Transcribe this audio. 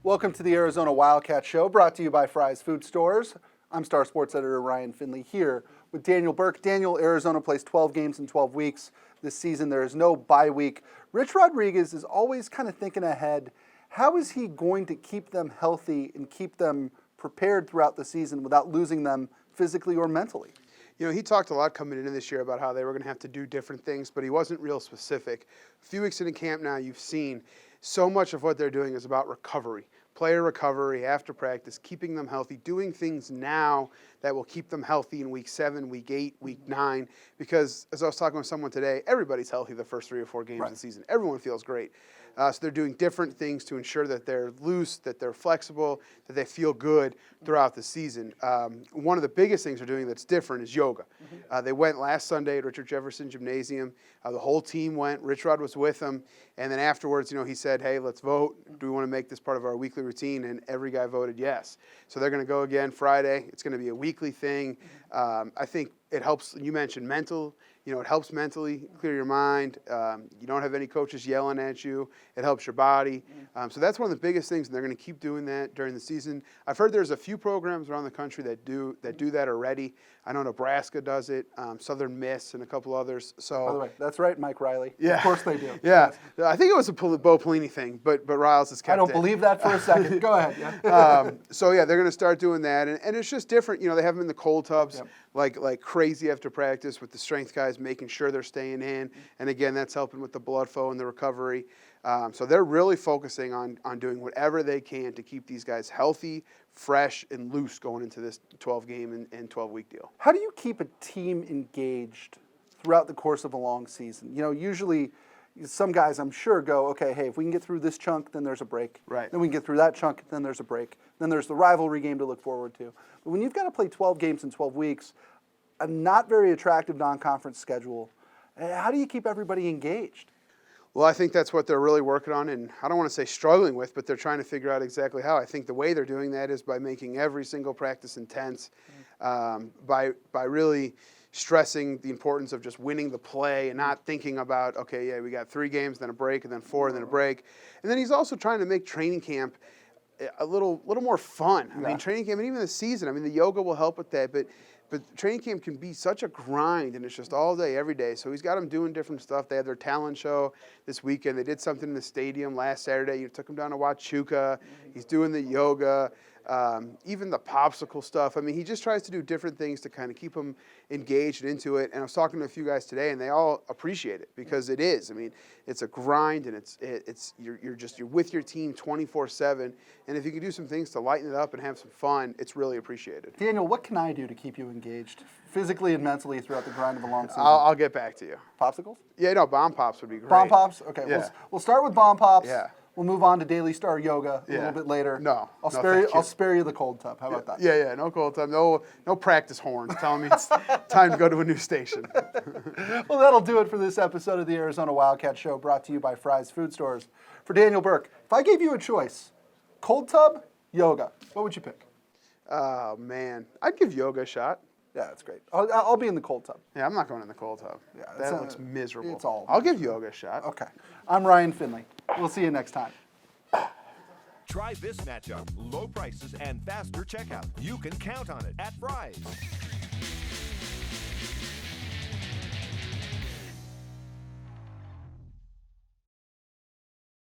Welcome to the Arizona Wildcat Show, brought to you by Fry's Food Stores. I'm Star Sports editor Ryan Finley here with Daniel Burke. Daniel, Arizona plays 12 games in 12 weeks this season. There is no bye week. Rich Rodriguez is always kind of thinking ahead. How is he going to keep them healthy and keep them prepared throughout the season without losing them physically or mentally? You know, he talked a lot coming into this year about how they were going to have to do different things, but he wasn't real specific. A few weeks into camp now, you've seen so much of what they're doing is about recovery, player recovery after practice, keeping them healthy, doing things now that will keep them healthy in week 7, week 8, week 9. Because as I was talking with someone today, everybody's healthy the first 3 or 4 games of the season. Everyone feels great. So they're doing different things to ensure that they're loose, that they're flexible, that they feel good throughout the season. One of the biggest things they're doing that's different is yoga. They went last Sunday at Richard Jefferson Gymnasium. The whole team went. RichRod was with them. And then afterwards, he said, hey, let's vote. Do we want to make this part of our weekly routine? And every guy voted yes. So they're going to go again Friday. It's going to be a weekly thing. I think it helps. You mentioned mental. It helps mentally clear your mind. You don't have any coaches yelling at you. It helps your body. So that's one of the biggest things, and they're going to keep doing that during the season. I've heard there's a few programs around the country that do that already. I know Nebraska does it, Southern Miss, and a couple others. So, by the way, that's right, Mike Riley. Yeah, of course they do. Yeah, I think it was a Bo Pelini thing, but Riles has kept it. I don't believe that for a second. Go ahead. Yeah. So yeah, they're going to start doing that, and it's just different. They have them in the cold tubs. Yep. Like crazy after practice with the strength guys making sure they're staying in. And again, that's helping with the blood flow and the recovery. So they're really focusing on doing whatever they can to keep these guys healthy, fresh, and loose going into this 12-game and 12-week deal. How do you keep a team engaged throughout the course of a long season? Usually some guys, I'm sure, go, okay, hey, if we can get through this chunk, then there's a break. Right. Then we can get through that chunk, then there's a break. Then there's the rivalry game to look forward to. But when you've got to play 12 games in 12 weeks, a not very attractive non-conference schedule, how do you keep everybody engaged? Well, I think that's what they're really working on, and I don't want to say struggling with, but they're trying to figure out exactly how. I think the way they're doing that is by making every single practice intense, by really stressing the importance of just winning the play and not thinking about, okay, yeah, we got 3 games, then a break, and then 4, and then a break. And then he's also trying to make training camp a little more fun. I mean, training camp, and even the season, the yoga will help with that, but training camp can be such a grind, and it's just all day, every day. So he's got them doing different stuff. They had their talent show this weekend. They did something in the stadium last Saturday. You took him down to Huachuca. He's doing the yoga, even the popsicle stuff. He just tries to do different things to kind of keep them engaged and into it. And I was talking to a few guys today, and they all appreciate it because it is. It's a grind, and you're with your team 24/7. And if you can do some things to lighten it up and have some fun, it's really appreciated. Daniel, what can I do to keep you engaged physically and mentally throughout the grind of a long season? I'll get back to you. Popsicles? Yeah, no, bomb pops would be great. Bomb pops? Okay, Yeah. we'll start with bomb pops. Yeah. We'll move on to Daily Star Yoga a little bit later. No, I'll spare you the cold tub. How about that? Yeah, no cold tub, no practice horns telling me it's time to go to a new station. Well, that'll do it for this episode of the Arizona Wildcat Show, brought to you by Fry's Food Stores. For Daniel Burke, if I gave you a choice, cold tub, yoga, what would you pick? Oh, man. I'd give yoga a shot. Yeah, that's great. I'll be in the cold tub. Yeah, I'm not going in the cold tub. Yeah, that looks miserable. I'll give yoga a shot. Okay. I'm Ryan Finley. We'll see you next time. Try this matchup. Low prices and faster checkout. You can count on it at Fry's.